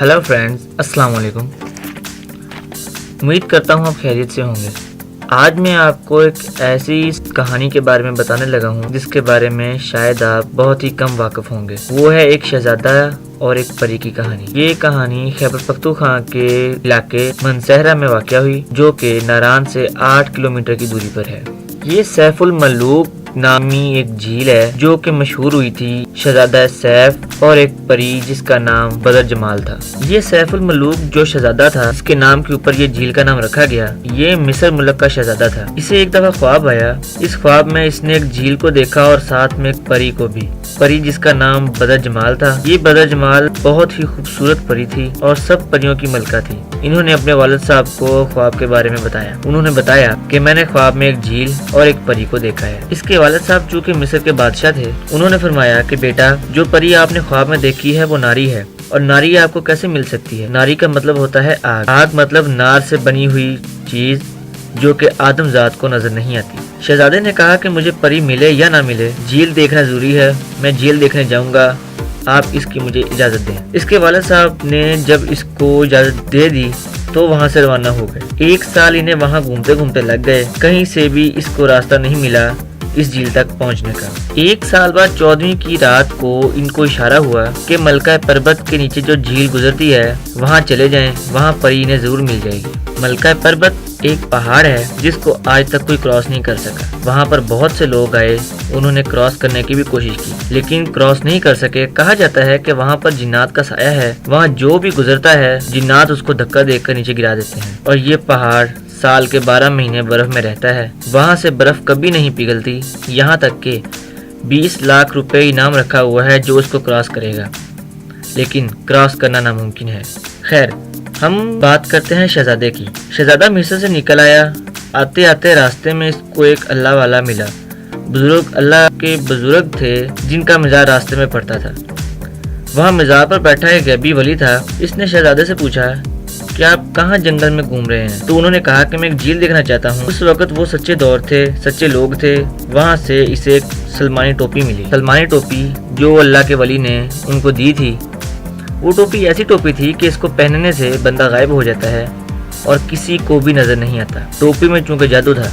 Hello friends, अस्सलाम वालेकुम। उम्मीद करता हूँ आप खैरियत से होंगे। आज मैं आपको एक ऐसी कहानी के बारे में बताने लगा हूँ जिसके बारे में शायद आप बहुत ही कम वाकिफ होंगे। वो है एक शहजादा और एक परी की कहानी। ये कहानी खैबर पख्तूनख्वा के इलाके मनसहरा में वाक़या हुई, जो कि नारान से 8 किलोमीटर की दूरी पर है। ये सैफुल मलूक नामी एक झील है जो कि मशहूर हुई थी शहजादा सैफ और एक परी जिसका नाम बदर जमाल था। ये सैफुल मलूक जो शहजादा था, इसके नाम के ऊपर ये झील का नाम रखा गया। ये मिस्र मुल्क का शहजादा था। इसे एक दफा ख्वाब आया। इस ख्वाब में इसने एक झील को देखा और साथ में एक परी को भी, परी जिसका नाम बदर जमाल था। ये बदर जमाल बहुत ही खूबसूरत परी थी और सब परियों की मलका थी। इन्होंने अपने वालिद साहब को ख्वाब के बारे में बताया। उन्होंने बताया कि मैंने ख्वाब में एक झील और एक परी को देखा है। इसके वालिद साहब चूँकि मिस्र के बादशाह थे, उन्होंने फरमाया कि बेटा, जो परी आपने ख्वाब में देखी है वो नारी है, और नारी आपको कैसे मिल सकती है? नारी का मतलब होता है आग। आग मतलब नार से बनी हुई चीज जो कि आदमजात को नजर नहीं आती। शहजादे ने कहा कि मुझे परी मिले या ना मिले, झील देखना जरूरी है। मैं झील देखने जाऊंगा, आप इसकी मुझे इजाजत दें। इसके वालिद साहब ने जब इसको इजाजत दे दी तो वहाँ से रवाना हो गए। 1 साल इन्हें वहाँ घूमते घूमते लग गए। कहीं से भी इसको रास्ता नहीं मिला इस झील तक पहुंचने का। 1 साल बाद 14वीं की रात को इनको इशारा हुआ कि मलका पर्वत के नीचे जो झील गुजरती है वहां चले जाएं, वहां परी इन्हें जरूर मिल जाएगी। मलका पर्वत एक पहाड़ है जिसको आज तक कोई क्रॉस नहीं कर सका। वहां पर बहुत से लोग आए, उन्होंने क्रॉस करने की भी कोशिश की लेकिन क्रॉस नहीं कर सके। कहा जाता है कि वहां पर जिन्नात का साया है, वहां जो भी गुजरता है जिन्नात उसको धक्का देकर नीचे गिरा देते हैं। और ये पहाड़ साल के 12 महीने बर्फ में रहता है। वहाँ से बर्फ कभी नहीं पिघलती। यहाँ तक कि 20 लाख रुपए इनाम रखा हुआ है जो उसको क्रॉस करेगा, लेकिन क्रॉस करना नामुमकिन है। खैर, हम बात करते हैं शहजादे की। शहजादा मिस्र से निकल आया। आते आते रास्ते में इसको एक अल्लाह वाला मिला। बुजुर्ग अल्लाह के बुजुर्ग थे जिनका मज़ार रास्ते में पड़ता था। वहाँ मज़ार पर बैठा एक गैबी वली था। इसने शहजादे से पूछा कि आप कहाँ जंगल में घूम रहे हैं? तो उन्होंने कहा कि मैं एक झील देखना चाहता हूँ। उस वक्त वो सच्चे दौर थे, सच्चे लोग थे। वहाँ से इसे एक सलमानी टोपी मिली। सलमानी टोपी जो अल्लाह के वली ने उनको दी थी। वो टोपी ऐसी टोपी थी कि इसको पहनने से बंदा गायब हो जाता है और किसी को भी नजर नहीं आता। टोपी में चूंकि जादू था।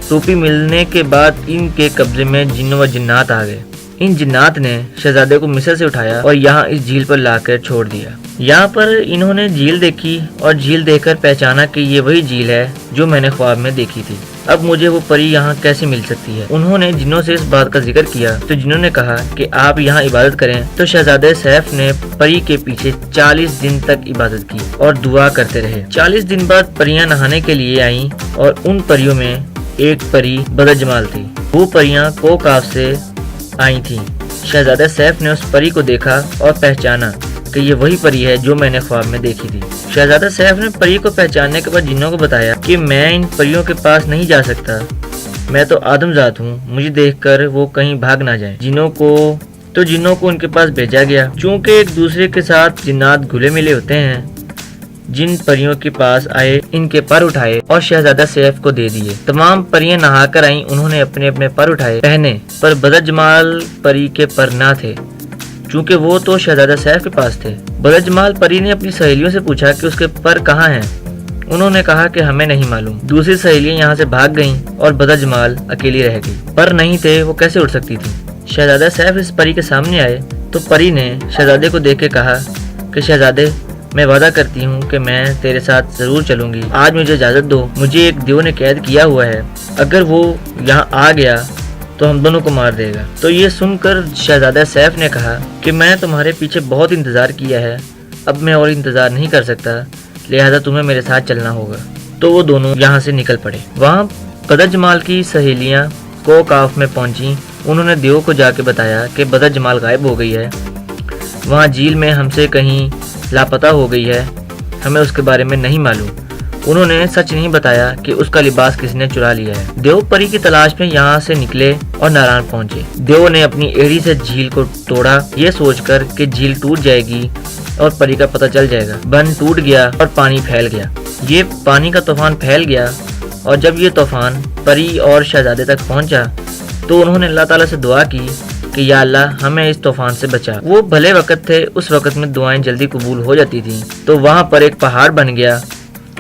टोपी मिलने के बाद इनके कब्जे में जिन्न व जिन्नात आ गए। इन जिन्नात ने शहजादे को मिस्र से उठाया और यहाँ इस झील पर लाकर छोड़ दिया। यहाँ पर इन्होंने झील देखी और झील देखकर पहचाना कि ये वही झील है जो मैंने ख्वाब में देखी थी। अब मुझे वो परी यहाँ कैसे मिल सकती है? उन्होंने जिन्नों से इस बात का जिक्र किया तो जिन्नों ने कहा कि आप यहाँ इबादत करें। तो शहजादे सैफ ने परी के पीछे 40 दिन तक इबादत की और दुआ करते रहे। 40 दिन बाद परियां नहाने के लिए आईं और उन परियों में एक परी बदर जमाल थी। वो परियां कोकाफ से आई थी। शहजादा सैफ ने उस परी को देखा और पहचाना कि ये वही परी है जो मैंने ख्वाब में देखी थी। शहजादा सैफ ने परी को पहचानने के बाद जिन्नों को बताया कि मैं इन परियों के पास नहीं जा सकता, मैं तो आदमजात हूँ, मुझे देखकर वो कहीं भाग ना जाए। जिन्नों को उनके पास भेजा गया। चूँकि एक दूसरे के साथ जिन्नात घुले मिले होते हैं, जिन परियों के पास आए इनके पर उठाए और शहजादा सैफ को दे दिए। तमाम परियां नहाकर आईं, उन्होंने अपने अपने पर उठाए पहने, पर बदर जमाल परी के पर ना थे क्योंकि वो तो शहजादा सैफ के पास थे। बदर जमाल परी ने अपनी सहेलियों से पूछा कि उसके पर कहाँ हैं। उन्होंने कहा कि हमें नहीं मालूम। दूसरी सहेलियां यहाँ से भाग गईं और बदर जमाल अकेली रह गई। पर नहीं थे, वो कैसे उड़ सकती थी? शहजादा सैफ इस परी के सामने आए तो परी ने शहजादे को देख के कहा कि शहजादे, मैं वादा करती हूँ कि मैं तेरे साथ जरूर चलूंगी। आज मुझे इजाजत दो, मुझे एक देव ने कैद किया हुआ है। अगर वो यहाँ आ गया तो हम दोनों को मार देगा। तो ये सुनकर शहजादा सैफ ने कहा कि मैं तुम्हारे पीछे बहुत इंतजार किया है, अब मैं और इंतजार नहीं कर सकता, लिहाजा तुम्हें मेरे साथ चलना होगा। तो वो दोनों यहाँ से निकल पड़े। वहाँ बदर जमाल की सहेलियाँ कोकाफ में पहुंची। उन्होंने देव को जाके बताया कि बदर जमाल गायब हो गई है, वहाँ झील में हमसे कहीं लापता हो गई है, हमें उसके बारे में नहीं मालूम। उन्होंने सच नहीं बताया कि उसका लिबास किसने चुरा लिया है। देव परी की तलाश में यहाँ से निकले और नारायण पहुंचे। देव ने अपनी एड़ी से झील को तोड़ा, ये सोचकर कि झील टूट जाएगी और परी का पता चल जाएगा। बंध टूट गया और पानी फैल गया। ये पानी का तूफान फैल गया और जब ये तूफान परी और शहजादे तक पहुंचा तो उन्होंने अल्लाह ताला से दुआ की کہ یا اللہ ہمیں اس طوفان سے بچا۔ وہ بھلے وقت تھے، اس وقت میں دعائیں جلدی قبول ہو جاتی تھیں۔ تو وہاں پر ایک پہاڑ بن گیا،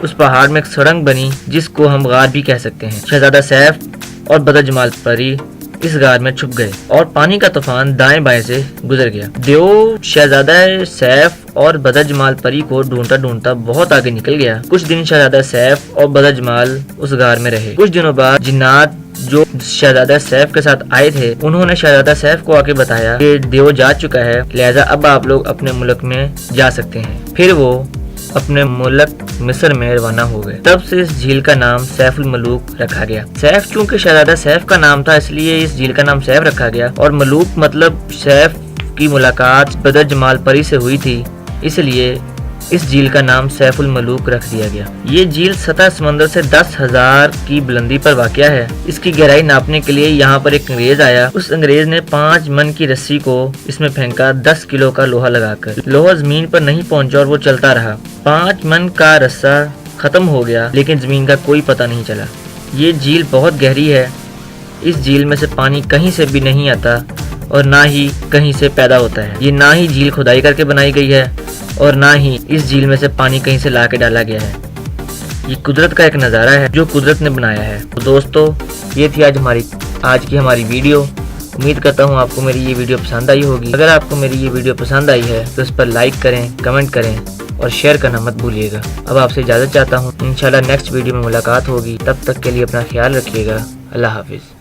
اس پہاڑ میں ایک سرنگ بنی جس کو ہم غار بھی کہہ سکتے ہیں۔ شہزادہ سیف اور بدجمال پری اس غار میں چھپ گئے اور پانی کا طوفان دائیں بائیں سے گزر گیا۔ دیو شہزادہ سیف اور بدجمال پری کو ڈھونڈتا ڈھونڈتا بہت آگے نکل گیا۔ کچھ دن شہزادہ سیف اور بدجمال اس غار میں رہے۔ کچھ دنوں بعد جنات جو شہزادہ سیف کے ساتھ آئے تھے، انہوں نے شہزادہ سیف کو آ کے بتایا کہ دیو جا چکا ہے، لہذا اب آپ لوگ اپنے ملک میں جا سکتے ہیں۔ پھر وہ اپنے ملک مصر میں روانہ ہو گئے۔ تب سے اس جھیل کا نام سیف الملوک رکھا گیا۔ سیف چونکہ شہزادہ سیف کا نام تھا، اس لیے اس جھیل کا نام سیف رکھا گیا، اور ملوک مطلب سیف کی ملاقات بدجمال پری سے ہوئی تھی، اس لیے اس جھیل کا نام سیف الملوک رکھ دیا گیا۔ یہ جھیل سطح سمندر سے 10,000 کی بلندی پر واقع ہے۔ اس کی گہرائی ناپنے کے لیے یہاں پر ایک انگریز آیا۔ اس انگریز نے 5 من کی رسی کو اس میں پھینکا، 10 کلو کا لوہا لگا کر۔ لوہا زمین پر نہیں پہنچا اور وہ چلتا رہا۔ 5 من کا رسہ ختم ہو گیا لیکن زمین کا کوئی پتہ نہیں چلا۔ یہ جھیل بہت گہری ہے۔ اس جھیل میں سے پانی کہیں سے بھی نہیں آتا اور نہ ہی کہیں سے پیدا ہوتا ہے۔ یہ نہ ہی جھیل کھدائی کر کے بنائی گئی ہے اور نہ ہی اس جھیل میں سے پانی کہیں سے لا کے ڈالا گیا ہے۔ یہ قدرت کا ایک نظارہ ہے جو قدرت نے بنایا ہے۔ تو دوستو، یہ تھی آج کی ہماری ویڈیو۔ امید کرتا ہوں آپ کو میری یہ ویڈیو پسند آئی ہوگی۔ اگر آپ کو میری یہ ویڈیو پسند آئی ہے تو اس پر لائک کریں، کمنٹ کریں اور شیئر کرنا مت بھولیے گا۔ اب آپ سے اجازت چاہتا ہوں، انشاءاللہ نیکسٹ ویڈیو میں ملاقات ہوگی۔ تب تک کے لیے اپنا خیال رکھیے گا۔ اللہ حافظ۔